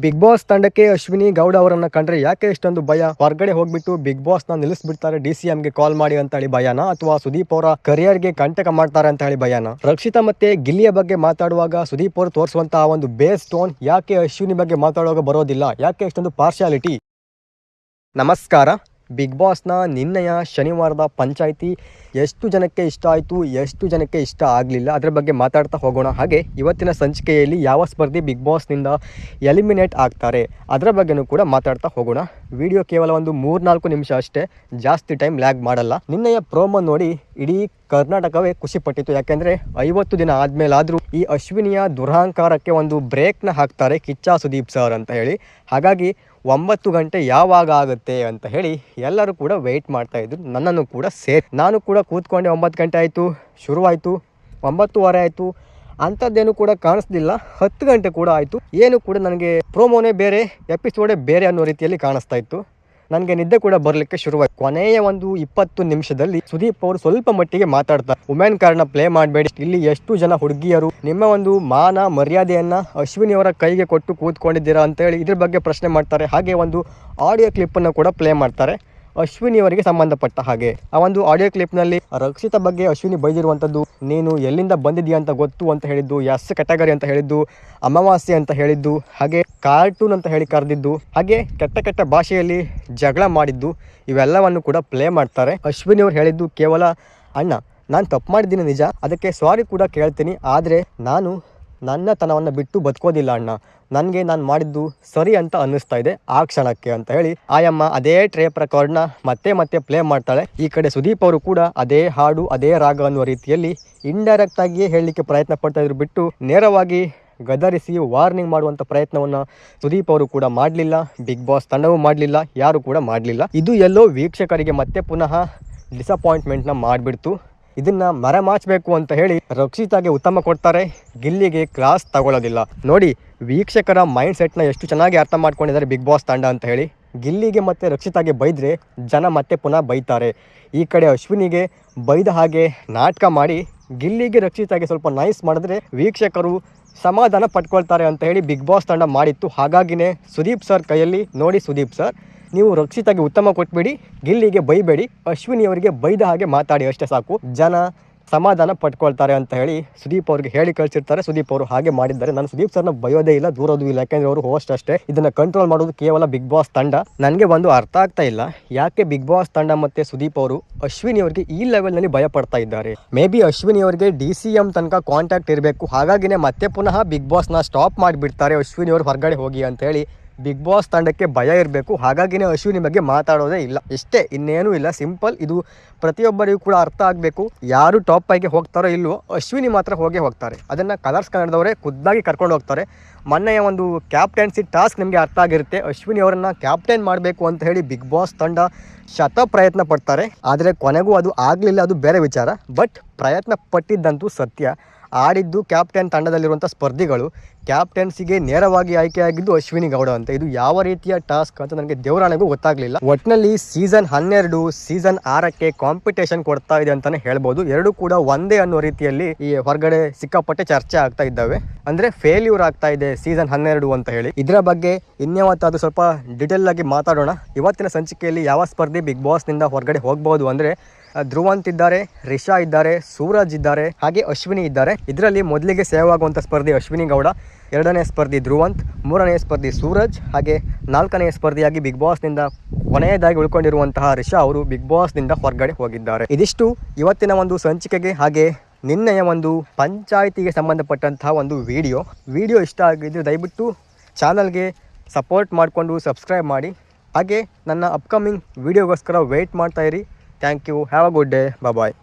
Big boss ತಂಡಕ್ಕೆ ಅಶ್ವಿನಿ ಗೌಡ ಅವರನ್ನ ಕಂಡ್ರೆ ಯಾಕೆ ಇಷ್ಟೊಂದು ಭಯ? ಹೊರಗಡೆ ಹೋಗ್ಬಿಟ್ಟು ಬಿಗ್ ಬಾಸ್ ನ ನಿಲ್ಲಿಸ್ಬಿಡ್ತಾರೆ DCM ಗೆ ಕಾಲ್ ಮಾಡಿ ಅಂತ ಹೇಳಿ ಭಯನಾ, ಅಥವಾ ಸುದೀಪ್ ಅವರ ಕರಿಯರ್ ಗೆ ಕಂಟಕ ಮಾಡ್ತಾರೆ ಅಂತ ಹೇಳಿ ಭಯನಾ? ರಕ್ಷಿತಾ ಮತ್ತೆ ಗಿಲ್ಲಿಯ ಬಗ್ಗೆ ಮಾತಾಡುವಾಗ ಸುದೀಪ್ ಅವರು ತೋರಿಸುವಂತಹ ಒಂದು ಬೇಸ್ ಟೋನ್ ಯಾಕೆ ಅಶ್ವಿನಿ ಬಗ್ಗೆ ಮಾತಾಡುವಾಗ ಬರೋದಿಲ್ಲ? ಯಾಕೆ ಇಷ್ಟೊಂದು ಪಾರ್ಶಿಯಾಲಿಟಿ? ನಮಸ್ಕಾರ. ಬಿಗ್ ಬಾಸ್ನ ನಿನ್ನೆಯ ಶನಿವಾರದ ಪಂಚಾಯಿತಿ ಎಷ್ಟು ಜನಕ್ಕೆ ಇಷ್ಟ ಆಯಿತು, ಎಷ್ಟು ಜನಕ್ಕೆ ಇಷ್ಟ ಆಗಲಿಲ್ಲ, ಅದರ ಬಗ್ಗೆ ಮಾತಾಡ್ತಾ ಹೋಗೋಣ. ಹಾಗೆ ಇವತ್ತಿನ ಸಂಚಿಕೆಯಲ್ಲಿ ಯಾವ ಸ್ಪರ್ಧಿ ಬಿಗ್ ಬಾಸ್ನಿಂದ ಎಲಿಮಿನೇಟ್ ಆಗ್ತಾರೆ ಅದರ ಬಗ್ಗೆನೂ ಕೂಡ ಮಾತಾಡ್ತಾ ಹೋಗೋಣ. ವಿಡಿಯೋ ಕೇವಲ ಒಂದು 3-4 ನಿಮಿಷ ಅಷ್ಟೇ, ಜಾಸ್ತಿ ಟೈಮ್ ಲ್ಯಾಗ್ ಮಾಡಲ್ಲ. ನಿನ್ನೆಯ ಪ್ರೋಮೋ ನೋಡಿ ಇಡೀ ಕರ್ನಾಟಕವೇ ಖುಷಿ ಪಟ್ಟಿತ್ತು. ಯಾಕೆಂದರೆ 50 ದಿನ ಆದಮೇಲಾದರೂ ಈ ಅಶ್ವಿನಿಯ ದುರಹಂಕಾರಕ್ಕೆ ಒಂದು ಬ್ರೇಕ್ನ ಹಾಕ್ತಾರೆ ಕಿಚ್ಚ ಸುದೀಪ್ ಸರ್ ಅಂತ ಹೇಳಿ. ಹಾಗಾಗಿ 9 ಗಂಟೆ ಯಾವಾಗ ಆಗುತ್ತೆ ಅಂತ ಹೇಳಿ ಎಲ್ಲರೂ ಕೂಡ ವೆಯ್ಟ್ ಮಾಡ್ತಾ ಇದ್ರು, ನನ್ನನ್ನು ಕೂಡ ನಾನು ಕೂಡ ಕೂತ್ಕೊಂಡೆ. 9 ಗಂಟೆ ಆಯಿತು, ಶುರುವಾಯಿತು. 9:15 ಆಯಿತು, ಅಂಥದ್ದೇನು ಕೂಡ ಕಾಣಿಸ್ಲಿಲ್ಲ. 10 ಗಂಟೆ ಕೂಡ ಆಯಿತು, ಏನು ಕೂಡ ನನಗೆ ಪ್ರೋಮೋನೇ ಬೇರೆ, ಎಪಿಸೋಡೇ ಬೇರೆ ಅನ್ನೋ ರೀತಿಯಲ್ಲಿ ಕಾಣಿಸ್ತಾ ಇತ್ತು. ನನಗೆ ನಿದ್ದೆ ಕೂಡ ಬರಲಿಕ್ಕೆ ಶುರುವಾಯಿತು. ಕೊನೆಯ ಒಂದು 20 ನಿಮಿಷದಲ್ಲಿ ಸುದೀಪ್ ಅವರು ಸ್ವಲ್ಪ ಮಟ್ಟಿಗೆ ಮಾತಾಡ್ತಾರೆ. ವುಮೆನ್ ಕಾರ್ಡ್ನ ಪ್ಲೇ ಮಾಡಬೇಡಿ, ಇಲ್ಲಿ ಎಷ್ಟು ಜನ ಹುಡುಗಿಯರು ನಿಮ್ಮ ಒಂದು ಮಾನ ಮರ್ಯಾದೆಯನ್ನು ಅಶ್ವಿನಿ ಅವರ ಕೈಗೆ ಕೊಟ್ಟು ಕೂತ್ಕೊಂಡಿದ್ದೀರಾ ಅಂತ ಹೇಳಿ ಇದ್ರ ಬಗ್ಗೆ ಪ್ರಶ್ನೆ ಮಾಡ್ತಾರೆ. ಹಾಗೆ ಒಂದು ಆಡಿಯೋ ಕ್ಲಿಪ್ಪನ್ನು ಕೂಡ ಪ್ಲೇ ಮಾಡ್ತಾರೆ ಅಶ್ವಿನಿ ಅವರಿಗೆ ಸಂಬಂಧಪಟ್ಟ ಹಾಗೆ. ಆ ಒಂದು ಆಡಿಯೋ ಕ್ಲಿಪ್ನಲ್ಲಿ ರಕ್ಷಿತಾ ಬಗ್ಗೆ ಅಶ್ವಿನಿ ಬೈದಿರುವಂಥದ್ದು, ನೀನು ಎಲ್ಲಿಂದ ಬಂದಿದ್ದೀಯ ಅಂತ ಗೊತ್ತು ಅಂತ ಹೇಳಿದ್ದು, ಎಸ್ ಕ್ಯಾಟಗರಿ ಅಂತ ಹೇಳಿದ್ದು, ಅಮಾವಾಸ್ಯೆ ಅಂತ ಹೇಳಿದ್ದು, ಹಾಗೆ ಕಾರ್ಟೂನ್ ಅಂತ ಹೇಳಿ ಕರೆದಿದ್ದು, ಹಾಗೆ ಕೆಟ್ಟ ಭಾಷೆಯಲ್ಲಿ ಜಗಳ ಮಾಡಿದ್ದು, ಇವೆಲ್ಲವನ್ನು ಕೂಡ ಪ್ಲೇ ಮಾಡ್ತಾರೆ. ಅಶ್ವಿನಿ ಅವರು ಹೇಳಿದ್ದು ಕೇವಲ, ಅಣ್ಣ ನಾನು ತಪ್ಪು ಮಾಡಿದ್ದೀನಿ ನಿಜ, ಅದಕ್ಕೆ ಸಾರಿ ಕೂಡ ಕೇಳ್ತೀನಿ, ಆದರೆ ನಾನು ನನ್ನ ತನವನ್ನು ಬಿಟ್ಟು ಬದುಕೋದಿಲ್ಲ ಅಣ್ಣ, ನನಗೆ ನಾನು ಮಾಡಿದ್ದು ಸರಿ ಅಂತ ಅನ್ನಿಸ್ತಾ ಇದೆ ಆ ಕ್ಷಣಕ್ಕೆ ಅಂತ ಹೇಳಿ ಆಯಮ್ಮ ಅದೇ ಟ್ರೇಪ್ ರೆಕಾರ್ಡ್ನ ಮತ್ತೆ ಪ್ಲೇ ಮಾಡ್ತಾಳೆ. ಈ ಕಡೆ ಸುದೀಪ್ ಅವರು ಕೂಡ ಅದೇ ಹಾಡು ಅದೇ ರಾಗ ಅನ್ನುವ ರೀತಿಯಲ್ಲಿ ಇಂಡೈರೆಕ್ಟ್ ಆಗಿಯೇ ಹೇಳಲಿಕ್ಕೆ ಪ್ರಯತ್ನ ಪಡ್ತಾ ಇದ್ರು, ಬಿಟ್ಟು ನೇರವಾಗಿ ಗದರಿಸಿ ವಾರ್ನಿಂಗ್ ಮಾಡುವಂಥ ಪ್ರಯತ್ನವನ್ನು ಸುದೀಪ್ ಅವರು ಕೂಡ ಮಾಡಲಿಲ್ಲ, ಬಿಗ್ ಬಾಸ್ ತಂಡವೂ ಮಾಡಲಿಲ್ಲ, ಯಾರು ಕೂಡ ಮಾಡಲಿಲ್ಲ. ಇದು ಎಲ್ಲೋ ವೀಕ್ಷಕರಿಗೆ ಮತ್ತೆ ಪುನಃ ಡಿಸಪಾಯಿಂಟ್ಮೆಂಟ್ನ ಮಾಡಿಬಿಡ್ತು. ಇದನ್ನ ಮರೆಮಾಚಬೇಕು ಅಂತ ಹೇಳಿ ರಕ್ಷಿತಾಗೆ ಉತ್ತಮ ಕೊಡ್ತಾರೆ, ಗಿಲ್ಲಿಗೆ ಕ್ಲಾಸ್ ತಗೊಳ್ಳೋದಿಲ್ಲ. ನೋಡಿ ವೀಕ್ಷಕರ ಮೈಂಡ್ ಸೆಟ್ನ ಎಷ್ಟು ಚೆನ್ನಾಗಿ ಅರ್ಥ ಮಾಡ್ಕೊಂಡಿದ್ದಾರೆ ಬಿಗ್ ಬಾಸ್ ತಂಡ ಅಂತ ಹೇಳಿ. ಗಿಲ್ಲಿಗೆ ಮತ್ತು ರಕ್ಷಿತಾಗೆ ಬೈದರೆ ಜನ ಮತ್ತೆ ಪುನಃ ಬೈತಾರೆ. ಈ ಕಡೆ ಅಶ್ವಿನಿಗೆ ಬೈದ ಹಾಗೆ ನಾಟಕ ಮಾಡಿ ಗಿಲ್ಲಿಗೆ ರಕ್ಷಿತಾಗೆ ಸ್ವಲ್ಪ ನೈಸ್ ಮಾಡಿದ್ರೆ ವೀಕ್ಷಕರು ಸಮಾಧಾನ ಪಡ್ಕೊಳ್ತಾರೆ ಅಂತ ಹೇಳಿ ಬಿಗ್ ಬಾಸ್ ತಂಡ ಮಾಡಿತ್ತು. ಹಾಗಾಗಿನೇ ಸುದೀಪ್ ಸರ್ ಕೈಯಲ್ಲಿ, ನೋಡಿ ಸುದೀಪ್ ಸರ್ ನೀವು ರಕ್ಷಿತಾಗೆ ಉತ್ತಮ ಕೊಟ್ಬಿಡಿ, ಗಿಲ್ಲಿಗೆ ಬೈಬೇಡಿ, ಅಶ್ವಿನಿ ಅವರಿಗೆ ಬೈದ ಹಾಗೆ ಮಾತಾಡಿ ಅಷ್ಟೇ ಸಾಕು, ಜನ ಸಮಾಧಾನ ಪಡ್ಕೊಳ್ತಾರೆ ಅಂತ ಹೇಳಿ ಸುದೀಪ್ ಅವ್ರಿಗೆ ಹೇಳಿ ಕಳಿಸಿರ್ತಾರೆ. ಸುದೀಪ್ ಅವರು ಹಾಗೆ ಮಾಡಿದ್ದಾರೆ. ನಾನು ಸುದೀಪ್ ಸರ್ನ ಬಯೋದೇ ಇಲ್ಲ, ದೂರೋದು ಇಲ್ಲ, ಯಾಕೆಂದರೆ ಅವರು ಹೋಸ್ಟ್ ಅಷ್ಟೇ. ಇದನ್ನು ಕಂಟ್ರೋಲ್ ಮಾಡೋದು ಕೇವಲ ಬಿಗ್ ಬಾಸ್ ತಂಡ. ನನಗೆ ಒಂದು ಅರ್ಥ ಆಗ್ತಾ ಇಲ್ಲ, ಯಾಕೆ ಬಿಗ್ ಬಾಸ್ ತಂಡ ಮತ್ತು ಸುದೀಪ್ ಅವರು ಅಶ್ವಿನಿ ಅವರಿಗೆ ಈ ಲೆವೆಲ್ನಲ್ಲಿ ಭಯ ಪಡ್ತಾ ಇದ್ದಾರೆ. ಮೇ ಬಿ ಅಶ್ವಿನಿ ಅವರಿಗೆ DCM ತನಕ ಕಾಂಟ್ಯಾಕ್ಟ್ ಇರಬೇಕು, ಹಾಗಾಗಿನೇ ಮತ್ತೆ ಪುನಃ ಬಿಗ್ ಬಾಸ್ನ ಸ್ಟಾಪ್ ಮಾಡಿಬಿಡ್ತಾರೆ, ಅಶ್ವಿನಿ ಅವರು ಹೊರಗಡೆ ಹೋಗಿ ಅಂತ ಹೇಳಿ ಬಿಗ್ ಬಾಸ್ ತಂಡಕ್ಕೆ ಭಯ ಇರಬೇಕು. ಹಾಗಾಗಿನೇ ಅಶ್ವಿನಿ ಬಗ್ಗೆ ಮಾತಾಡೋದೇ ಇಲ್ಲ, ಇಷ್ಟೇ, ಇನ್ನೇನೂ ಇಲ್ಲ, ಸಿಂಪಲ್. ಇದು ಪ್ರತಿಯೊಬ್ಬರಿಗೂ ಕೂಡ ಅರ್ಥ ಆಗಬೇಕು. ಯಾರು ಟಾಪ್ ಆಗಿ ಹೋಗ್ತಾರೋ ಇಲ್ವೋ, ಅಶ್ವಿನಿ ಮಾತ್ರ ಹೋಗ್ತಾರೆ. ಅದನ್ನು ಕಲರ್ಸ್ ಕನ್ನಡದವರೇ ಖುದ್ದಾಗಿ ಕರ್ಕೊಂಡು ಹೋಗ್ತಾರೆ. ಮೊನ್ನೆಯ ಒಂದು ಕ್ಯಾಪ್ಟನ್ಸಿ ಟಾಸ್ಕ್ ನಿಮಗೆ ಅರ್ಥ ಆಗಿರುತ್ತೆ. ಅಶ್ವಿನಿ ಅವರನ್ನು ಕ್ಯಾಪ್ಟನ್ ಮಾಡಬೇಕು ಅಂತ ಹೇಳಿ ಬಿಗ್ ಬಾಸ್ ತಂಡ ಪ್ರಯತ್ನ ಪಡ್ತಾರೆ, ಆದರೆ ಕೊನೆಗೂ ಅದು ಆಗಲಿಲ್ಲ, ಅದು ಬೇರೆ ವಿಚಾರ. ಬಟ್ ಪ್ರಯತ್ನ ಪಟ್ಟಿದ್ದಂತೂ ಸತ್ಯ. ಆಡಿದ್ದು ಕ್ಯಾಪ್ಟನ್ ತಂಡದಲ್ಲಿರುವಂಥ ಸ್ಪರ್ಧಿಗಳು, ಕ್ಯಾಪ್ಟನ್ಸಿಗೆ ನೇರವಾಗಿ ಆಯ್ಕೆಯಾಗಿದ್ದು ಅಶ್ವಿನಿ ಗೌಡ ಅಂತ. ಇದು ಯಾವ ರೀತಿಯ ಟಾಸ್ಕ್ ಅಂತ ನನಗೆ ದೇವರಾಣೆಗೂ ಗೊತ್ತಾಗಲಿಲ್ಲ. ಒಟ್ಟಿನಲ್ಲಿ ಸೀಸನ್ 12 ಸೀಸನ್ 6ಕ್ಕೆ ಕಾಂಪಿಟೇಷನ್ ಕೊಡ್ತಾ ಇದೆ ಅಂತಾನೆ ಹೇಳ್ಬೋದು. ಎರಡು ಕೂಡ ಒಂದೇ ಅನ್ನೋ ರೀತಿಯಲ್ಲಿ ಈ ಹೊರಗಡೆ ಸಿಕ್ಕಾಪಟ್ಟೆ ಚರ್ಚೆ ಆಗ್ತಾ ಇದ್ದಾವೆ. ಅಂದರೆ ಫೇಲ್ಯೂರ್ ಆಗ್ತಾ ಇದೆ ಸೀಸನ್ 12 ಅಂತ ಹೇಳಿ. ಇದರ ಬಗ್ಗೆ ಇನ್ಯಾವತ್ತಾದ್ರೂ ಸ್ವಲ್ಪ ಡಿಟೇಲ್ ಆಗಿ ಮಾತಾಡೋಣ. ಇವತ್ತಿನ ಸಂಚಿಕೆಯಲ್ಲಿ ಯಾವ ಸ್ಪರ್ಧಿ ಬಿಗ್ ಬಾಸ್ನಿಂದ ಹೊರಗಡೆ ಹೋಗ್ಬೋದು ಅಂದರೆ, ಧ್ರುವಂತ್ ಇದ್ದಾರೆ, ರಿಷಾ ಇದ್ದಾರೆ, ಸೂರಜ್ ಇದ್ದಾರೆ, ಹಾಗೆ ಅಶ್ವಿನಿ ಇದ್ದಾರೆ. ಇದರಲ್ಲಿ ಮೊದಲಿಗೆ ಸೇವ್ ಆಗುವಂಥ ಸ್ಪರ್ಧಿ ಅಶ್ವಿನಿ ಗೌಡ, 2ನೇ ಸ್ಪರ್ಧಿ ಧ್ರುವಂತ್, 3ನೇ ಸ್ಪರ್ಧಿ ಸೂರಜ್, ಹಾಗೆ 4ನೇ ಸ್ಪರ್ಧಿಯಾಗಿ ಬಿಗ್ ಬಾಸ್ನಿಂದ ಕೊನೆಯದಾಗಿ ಉಳ್ಕೊಂಡಿರುವಂತಹ ರಿಷಾ ಅವರು ಬಿಗ್ ಬಾಸ್ನಿಂದ ಹೊರಗಡೆ ಹೋಗಿದ್ದಾರೆ. ಇದಿಷ್ಟು ಇವತ್ತಿನ ಒಂದು ಸಂಚಿಕೆಗೆ ಹಾಗೆ ನಿನ್ನೆಯ ಒಂದು ಪಂಚಾಯಿತಿಗೆ ಸಂಬಂಧಪಟ್ಟಂತಹ ಒಂದು ವಿಡಿಯೋ ಇಷ್ಟ ಆಗಿದ್ದು ದಯವಿಟ್ಟು ಚಾನಲ್ಗೆ ಸಪೋರ್ಟ್ ಮಾಡಿಕೊಂಡು ಸಬ್ಸ್ಕ್ರೈಬ್ ಮಾಡಿ. ಹಾಗೆ ನನ್ನ ಅಪ್ಕಮಿಂಗ್ ವಿಡಿಯೋಗೋಸ್ಕರ ವೆಯ್ಟ್ ಮಾಡ್ತಾ ಇರಿ. Thank you. Have a good day. Bye.